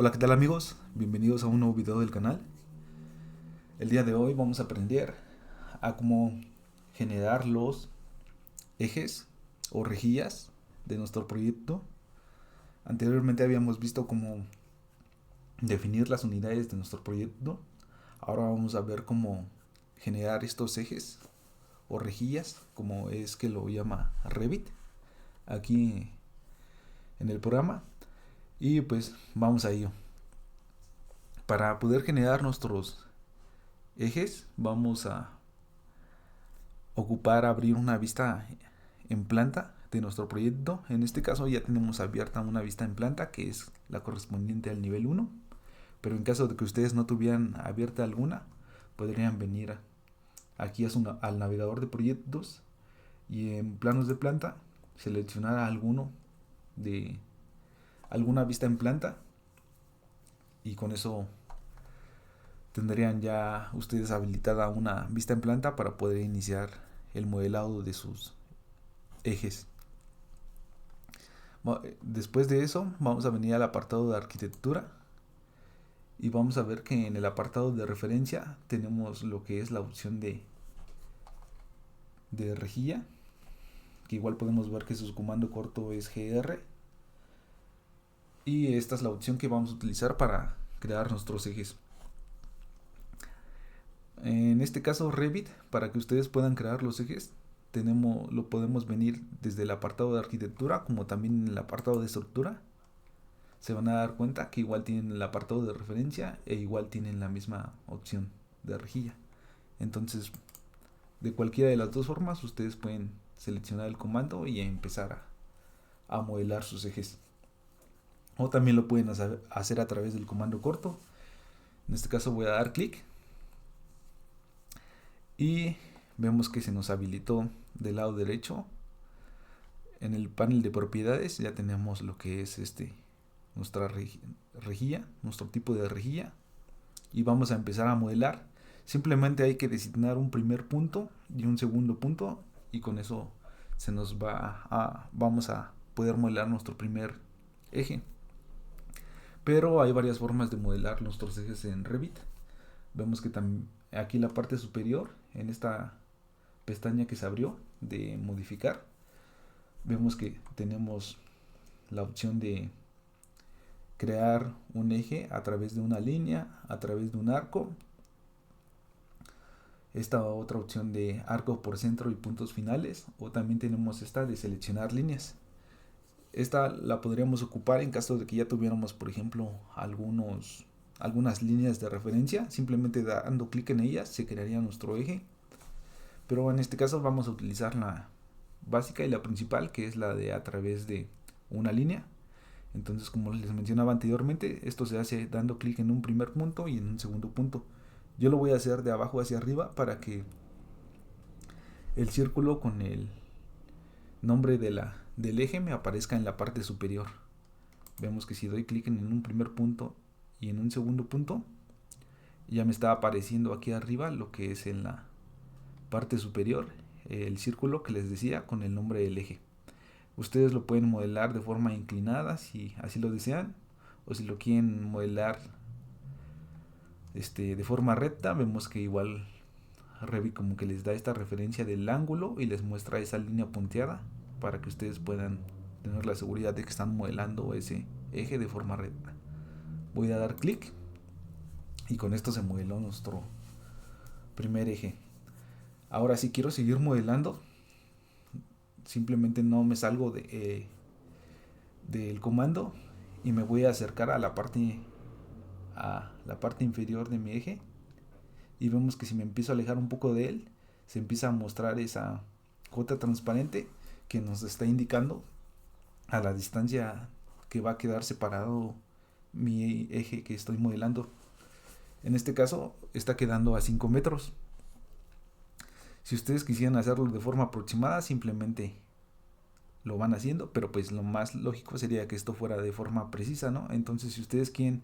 Hola, ¿qué tal amigos? Bienvenidos a un nuevo video del canal. El día de hoy vamos a aprender a cómo generar los ejes o rejillas de nuestro proyecto. Anteriormente habíamos visto cómo definir las unidades de nuestro proyecto. Ahora vamos a ver cómo generar estos ejes o rejillas, como es que lo llama Revit, aquí en el programa. Y pues vamos a ello. Para poder generar nuestros ejes, vamos a ocupar abrir una vista en planta de nuestro proyecto. En este caso ya tenemos abierta una vista en planta que es la correspondiente al nivel 1, pero en caso de que ustedes no tuvieran abierta alguna, podrían venir aquí al navegador de proyectos y en planos de planta seleccionar alguna vista en planta, y con eso tendrían ya ustedes habilitada una vista en planta para poder iniciar el modelado de sus ejes. Después de eso vamos a venir al apartado de arquitectura y vamos a ver que en el apartado de referencia tenemos lo que es la opción de rejilla, que igual podemos ver que su comando corto es GR, y esta es la opción que vamos a utilizar para crear nuestros ejes. En este caso Revit, para que ustedes puedan crear los ejes, lo podemos venir desde el apartado de arquitectura como también en el apartado de estructura. Se van a dar cuenta que igual tienen el apartado de referencia e igual tienen la misma opción de rejilla. Entonces, de cualquiera de las dos formas, ustedes pueden seleccionar el comando y empezar a modelar sus ejes. O también lo pueden hacer a través del comando corto. En este caso voy a dar clic y vemos que se nos habilitó del lado derecho. En el panel de propiedades ya tenemos lo que es nuestra rejilla, nuestro tipo de rejilla, y vamos a empezar a modelar. Simplemente hay que designar un primer punto y un segundo punto, y con eso vamos a poder modelar nuestro primer eje. Pero hay varias formas de modelar nuestros ejes en Revit. Vemos que aquí en la parte superior, en esta pestaña que se abrió de modificar, vemos que tenemos la opción de crear un eje a través de una línea, a través de un arco. Esta otra opción de arco por centro y puntos finales, o también tenemos esta de seleccionar líneas. Esta la podríamos ocupar en caso de que ya tuviéramos, por ejemplo, algunas líneas de referencia. Simplemente dando clic en ellas se crearía nuestro eje, pero en este caso vamos a utilizar la básica y la principal, que es la de a través de una línea. Entonces, como les mencionaba anteriormente, esto se hace dando clic en un primer punto y en un segundo punto. Yo lo voy a hacer de abajo hacia arriba para que el círculo con el nombre del eje me aparezca en la parte superior. Vemos que si doy clic en un primer punto y en un segundo punto, ya me está apareciendo aquí arriba lo que es en la parte superior el círculo que les decía con el nombre del eje. Ustedes lo pueden modelar de forma inclinada si así lo desean, o si lo quieren modelar de forma recta. Vemos que igual Revit como que les da esta referencia del ángulo y les muestra esa línea punteada para que ustedes puedan tener la seguridad de que están modelando ese eje de forma recta. Voy a dar clic y con esto se modeló nuestro primer eje. Ahora si quiero seguir modelando, simplemente no me salgo del comando y me voy a acercar a la parte inferior de mi eje, y vemos que si me empiezo a alejar un poco de él, se empieza a mostrar esa cota transparente que nos está indicando a la distancia que va a quedar separado mi eje que estoy modelando. En este caso está quedando a 5 metros. Si ustedes quisieran hacerlo de forma aproximada, simplemente lo van haciendo, pero pues lo más lógico sería que esto fuera de forma precisa, ¿no? Entonces, si ustedes quieren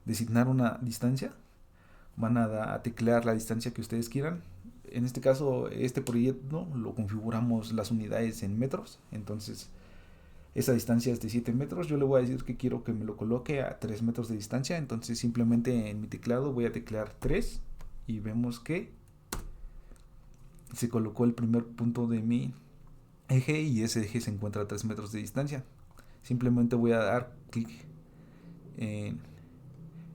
designar una distancia, van a teclear la distancia que ustedes quieran. En este caso, este proyecto lo configuramos las unidades en metros, entonces esa distancia es de 7 metros, yo le voy a decir que quiero que me lo coloque a 3 metros de distancia. Entonces simplemente en mi teclado voy a teclear 3 y vemos que se colocó el primer punto de mi eje y ese eje se encuentra a 3 metros de distancia. Simplemente voy a dar clic en,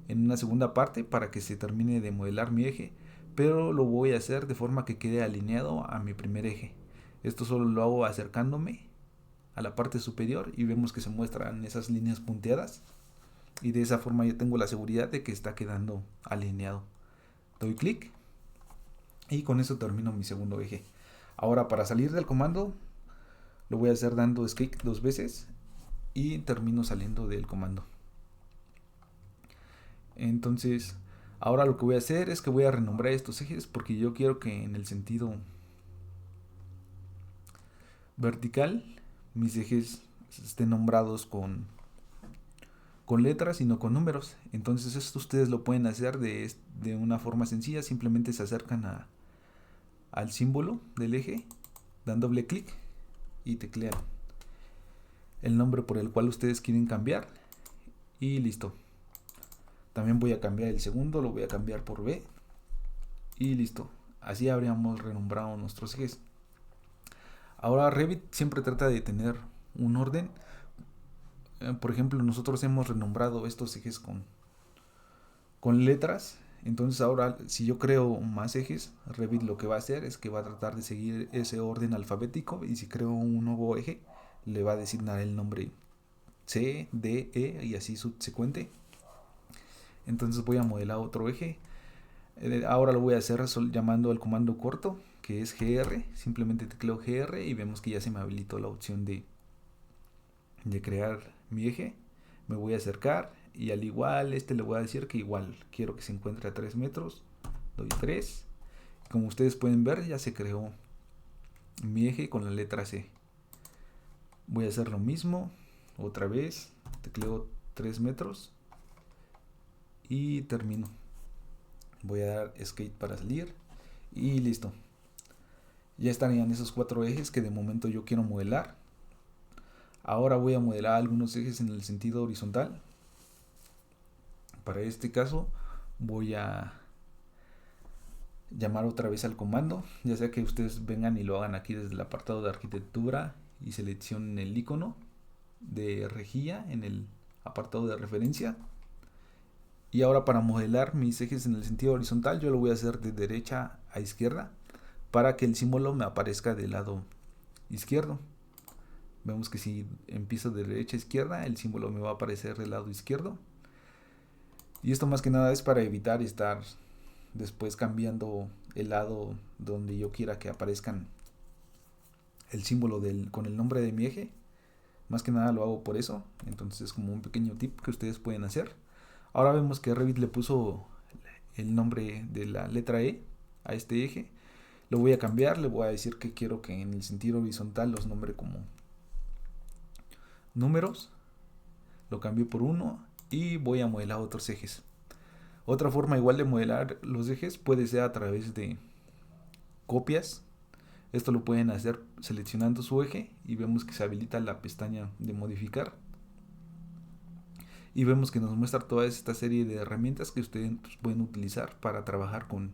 en una segunda parte para que se termine de modelar mi eje, pero lo voy a hacer de forma que quede alineado a mi primer eje. Esto solo lo hago acercándome a la parte superior y vemos que se muestran esas líneas punteadas, y de esa forma yo tengo la seguridad de que está quedando alineado. Doy clic y con eso termino mi segundo eje. Ahora, para salir del comando lo voy a hacer dando escape 2 veces y termino saliendo del comando. Entonces ahora lo que voy a hacer es que voy a renombrar estos ejes, porque yo quiero que en el sentido vertical mis ejes estén nombrados con letras y no con números. Entonces esto ustedes lo pueden hacer de una forma sencilla. Simplemente se acercan al símbolo del eje, dan doble clic y teclean el nombre por el cual ustedes quieren cambiar y listo. También voy a cambiar el segundo, lo voy a cambiar por B y listo. Así habríamos renombrado nuestros ejes. Ahora Revit siempre trata de tener un orden. Por ejemplo, nosotros hemos renombrado estos ejes con letras. Entonces ahora, si yo creo más ejes, Revit lo que va a hacer es que va a tratar de seguir ese orden alfabético, y si creo un nuevo eje le va a designar el nombre C, D, E y así subsecuente. Entonces voy a modelar otro eje. Ahora lo voy a hacer llamando al comando corto, que es GR. Simplemente tecleo GR y vemos que ya se me habilitó la opción de crear mi eje. Me voy a acercar y al igual le voy a decir que igual quiero que se encuentre a 3 metros. Doy 3. Como ustedes pueden ver, ya se creó mi eje con la letra C. Voy a hacer lo mismo otra vez. Tecleo 3 metros y termino. Voy a dar escape para salir y listo. Ya estarían esos 4 ejes que de momento yo quiero modelar. Ahora voy a modelar algunos ejes en el sentido horizontal. Para este caso voy a llamar otra vez al comando, ya sea que ustedes vengan y lo hagan aquí desde el apartado de arquitectura y seleccionen el icono de rejilla en el apartado de referencia. Y ahora, para modelar mis ejes en el sentido horizontal, yo lo voy a hacer de derecha a izquierda para que el símbolo me aparezca del lado izquierdo. Vemos que si empiezo de derecha a izquierda, el símbolo me va a aparecer del lado izquierdo. Y esto más que nada es para evitar estar después cambiando el lado donde yo quiera que aparezcan el símbolo con el nombre de mi eje. Más que nada lo hago por eso. Entonces es como un pequeño tip que ustedes pueden hacer. Ahora vemos que Revit le puso el nombre de la letra E a este eje. Lo voy a cambiar, le voy a decir que quiero que en el sentido horizontal los nombre como números. Lo cambio por 1 y voy a modelar otros ejes. Otra forma igual de modelar los ejes puede ser a través de copias. Esto lo pueden hacer seleccionando su eje y vemos que se habilita la pestaña de modificar. Y vemos que nos muestra toda esta serie de herramientas que ustedes pueden utilizar para trabajar con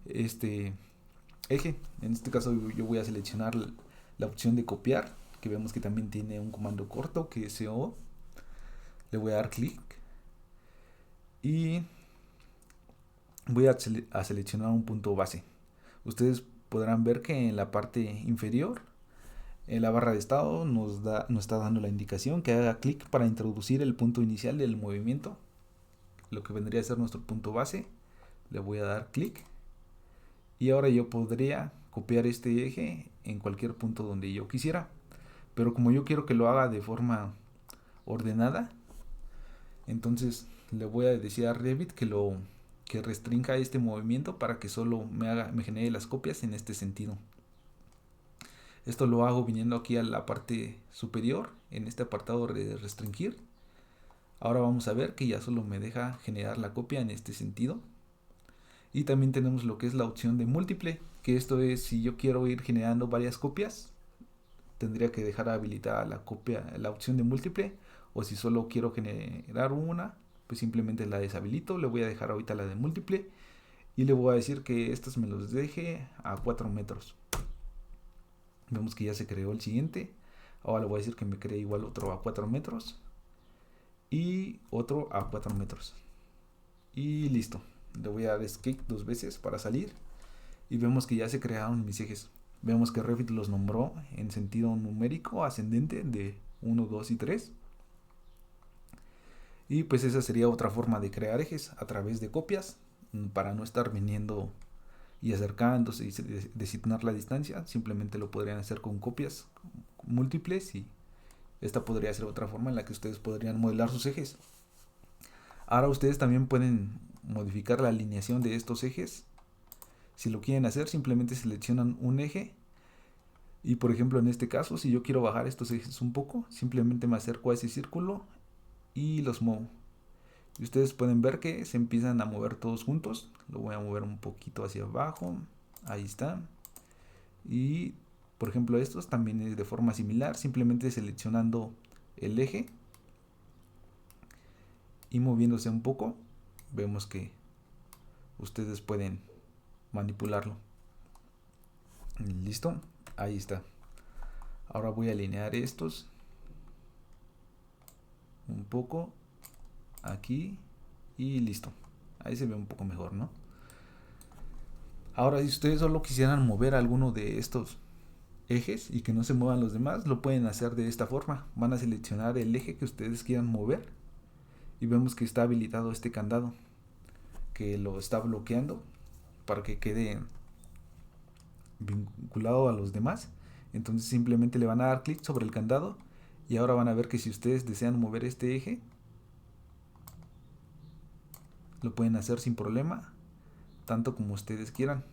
este eje. En este caso yo voy a seleccionar la opción de copiar, que vemos que también tiene un comando corto que es CO. Le voy a dar clic y voy a seleccionar un punto base. Ustedes podrán ver que en la parte inferior, en la barra de estado, nos está dando la indicación que haga clic para introducir el punto inicial del movimiento, lo que vendría a ser nuestro punto base. Le voy a dar clic y ahora yo podría copiar este eje en cualquier punto donde yo quisiera, pero como yo quiero que lo haga de forma ordenada, entonces le voy a decir a Revit que restrinja este movimiento para que solo me genere las copias en este sentido. Esto lo hago viniendo aquí a la parte superior en este apartado de restringir. Ahora vamos a ver que ya solo me deja generar la copia en este sentido. Y también tenemos lo que es la opción de múltiple, que esto es si yo quiero ir generando varias copias, tendría que dejar habilitada la opción de múltiple, o si solo quiero generar una, pues simplemente la deshabilito. Le voy a dejar ahorita la de múltiple y le voy a decir que estos me los deje a 4 metros. Vemos que ya se creó el siguiente. Ahora le voy a decir que me cree igual otro a 4 metros y otro a 4 metros. Y listo. Le voy a dar escape 2 veces para salir y vemos que ya se crearon mis ejes. Vemos que Revit los nombró en sentido numérico ascendente de 1, 2 y 3. Y pues esa sería otra forma de crear ejes a través de copias, para no estar viniendo y acercándose y designar la distancia. Simplemente lo podrían hacer con copias múltiples y esta podría ser otra forma en la que ustedes podrían modelar sus ejes. Ahora ustedes también pueden modificar la alineación de estos ejes. Si lo quieren hacer, simplemente seleccionan un eje y, por ejemplo, en este caso, si yo quiero bajar estos ejes un poco, simplemente me acerco a ese círculo y los muevo. Y ustedes pueden ver que se empiezan a mover todos juntos. Lo voy a mover un poquito hacia abajo. Ahí está. Y por ejemplo estos también es de forma similar. Simplemente seleccionando el eje y moviéndose un poco, vemos que ustedes pueden manipularlo. Listo. Ahí está. Ahora voy a alinear estos un poco aquí y listo. Ahí se ve un poco mejor, ¿no? Ahora, si ustedes solo quisieran mover alguno de estos ejes y que no se muevan los demás, lo pueden hacer de esta forma. Van a seleccionar el eje que ustedes quieran mover y vemos que está habilitado este candado que lo está bloqueando para que quede vinculado a los demás. Entonces simplemente le van a dar clic sobre el candado y ahora van a ver que si ustedes desean mover este eje, lo pueden hacer sin problema, tanto como ustedes quieran.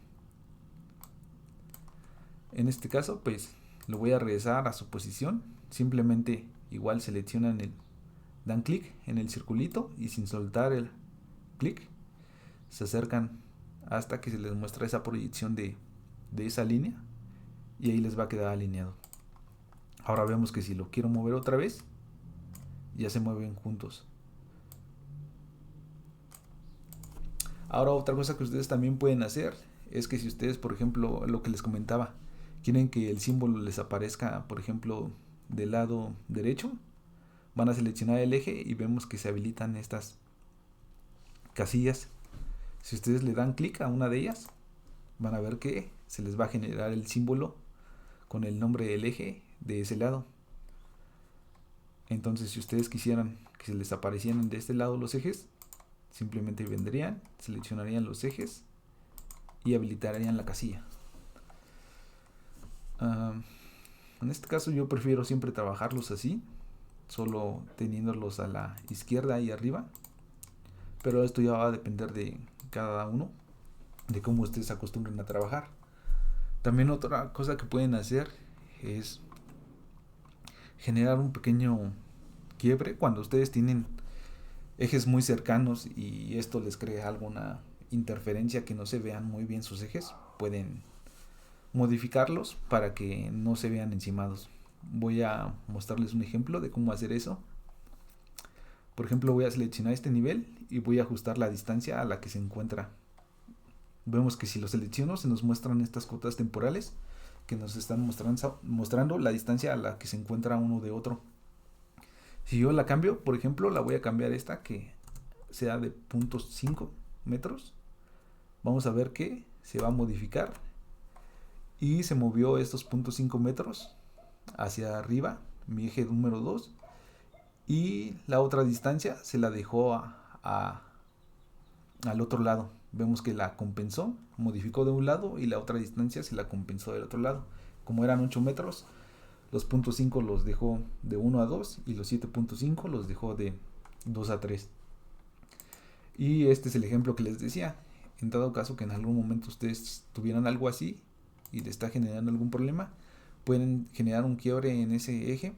En este caso, pues lo voy a regresar a su posición. Simplemente igual seleccionan dan clic en el circulito y sin soltar el clic se acercan hasta que se les muestra esa proyección de esa línea y ahí les va a quedar alineado. Ahora vemos que si lo quiero mover otra vez, ya se mueven juntos. Ahora otra cosa que ustedes también pueden hacer es que si ustedes, por ejemplo, lo que les comentaba, quieren que el símbolo les aparezca, por ejemplo, del lado derecho, van a seleccionar el eje y vemos que se habilitan estas casillas. Si ustedes le dan clic a una de ellas, van a ver que se les va a generar el símbolo con el nombre del eje de ese lado. Entonces, si ustedes quisieran que se les aparecieran de este lado los ejes, simplemente vendrían, seleccionarían los ejes y habilitarían la casilla. En este caso yo prefiero siempre trabajarlos así, solo teniéndolos a la izquierda y arriba, pero esto ya va a depender de cada uno, de cómo ustedes se acostumbren a trabajar. También otra cosa que pueden hacer es generar un pequeño quiebre cuando ustedes tienen ejes muy cercanos y esto les crea alguna interferencia que no se vean muy bien sus ejes. Pueden modificarlos para que no se vean encimados. Voy a mostrarles un ejemplo de cómo hacer eso. Por ejemplo, voy a seleccionar este nivel y voy a ajustar la distancia a la que se encuentra. Vemos que si lo selecciono se nos muestran estas cotas temporales que nos están mostrando la distancia a la que se encuentra uno de otro. Si yo la cambio, por ejemplo, la voy a cambiar esta que sea de 0.5 metros. Vamos a ver que se va a modificar y se movió estos 0.5 metros hacia arriba, mi eje número 2, y la otra distancia se la dejó al otro lado. Vemos que la compensó, modificó de un lado y la otra distancia se la compensó del otro lado. Como eran 8 metros, los 0.5 los dejó de 1 a 2 y los 7.5 los dejó de 2 a 3. Y este es el ejemplo que les decía. En dado caso que en algún momento ustedes tuvieran algo así y le está generando algún problema, pueden generar un quiebre en ese eje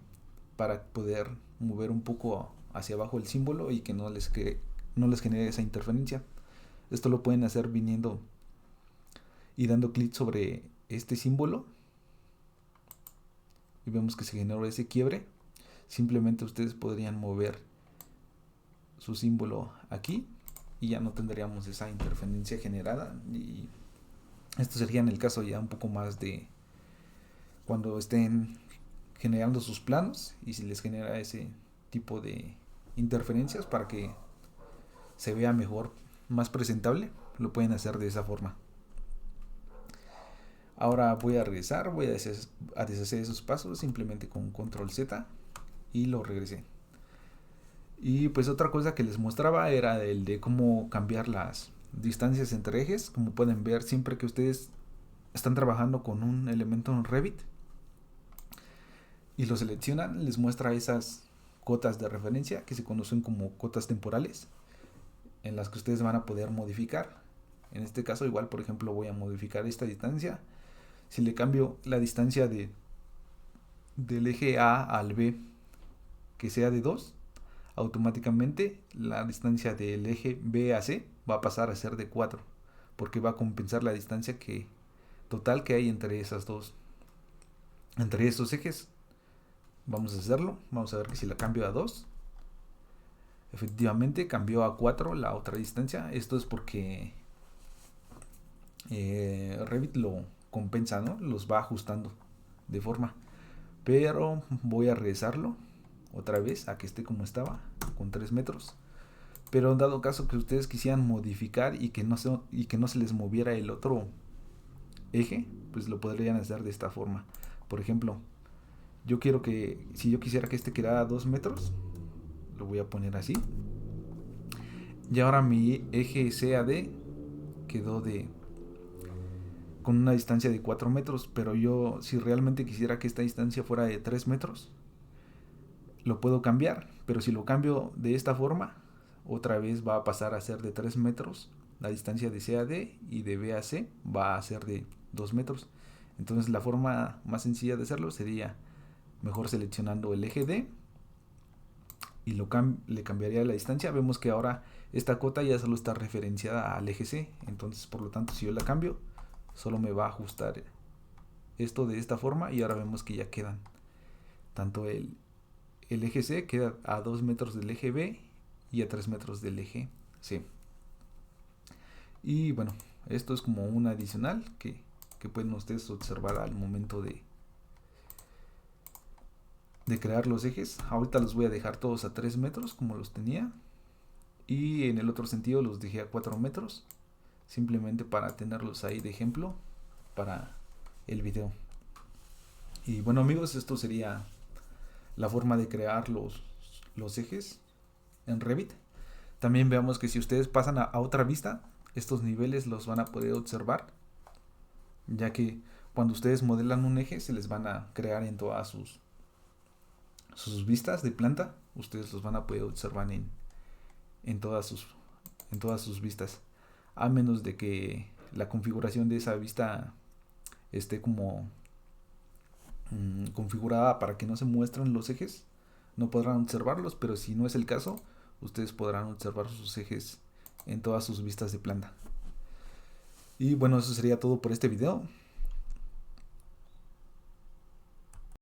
para poder mover un poco hacia abajo el símbolo y que no les genere esa interferencia. Esto lo pueden hacer viniendo y dando clic sobre este símbolo y vemos que se generó ese quiebre, simplemente ustedes podrían mover su símbolo aquí y ya no tendríamos esa interferencia generada. Y esto sería en el caso ya un poco más de cuando estén generando sus planos y si les genera ese tipo de interferencias para que se vea mejor, más presentable, lo pueden hacer de esa forma. Ahora voy a regresar, voy a deshacer esos pasos simplemente con control Z y lo regresé. Y pues otra cosa que les mostraba era el de cómo cambiar las distancias entre ejes. Como pueden ver, siempre que ustedes están trabajando con un elemento en Revit y lo seleccionan, les muestra esas cotas de referencia que se conocen como cotas temporales, en las que ustedes van a poder modificar. En este caso igual, por ejemplo, voy a modificar esta distancia. Si le cambio la distancia del eje A al B que sea de 2, automáticamente la distancia del eje B a C va a pasar a ser de 4, porque va a compensar la distancia total que hay entre entre esos ejes. Vamos a hacerlo, vamos a ver que si la cambio a 2, efectivamente cambió a 4 la otra distancia. Esto es porque Revit lo compensa, ¿no? Los va ajustando de forma. Pero voy a regresarlo otra vez a que esté como estaba, con 3 metros. Pero en dado caso que ustedes quisieran modificar y que no se les moviera el otro eje, pues lo podrían hacer de esta forma. Por ejemplo, si yo quisiera que este quedara a 2 metros, lo voy a poner así. Y ahora mi eje CAD quedó con una distancia de 4 metros, pero yo si realmente quisiera que esta distancia fuera de 3 metros, lo puedo cambiar, pero si lo cambio de esta forma, otra vez va a pasar a ser de 3 metros la distancia de CAD y de BAC va a ser de 2 metros. Entonces la forma más sencilla de hacerlo sería mejor seleccionando el eje D y le cambiaría la distancia. Vemos que ahora esta cota ya solo está referenciada al eje C, entonces por lo tanto si yo la cambio solo me va a ajustar esto de esta forma y ahora vemos que ya quedan tanto el eje C queda a 2 metros del eje B y a 3 metros del eje C. Y bueno, esto es como un adicional que pueden ustedes observar al momento de crear los ejes. Ahorita los voy a dejar todos a 3 metros como los tenía, y en el otro sentido los dejé a 4 metros simplemente para tenerlos ahí de ejemplo para el video. Y bueno amigos, esto sería la forma de crear los ejes en Revit. También veamos que si ustedes pasan a otra vista, estos niveles los van a poder observar, ya que cuando ustedes modelan un eje se les van a crear en todas sus vistas de planta. Ustedes los van a poder observar en todas sus vistas, a menos de que la configuración de esa vista esté como configurada para que no se muestren los ejes, no podrán observarlos, pero si no es el caso, ustedes podrán observar sus ejes en todas sus vistas de planta. Y bueno, eso sería todo por este video.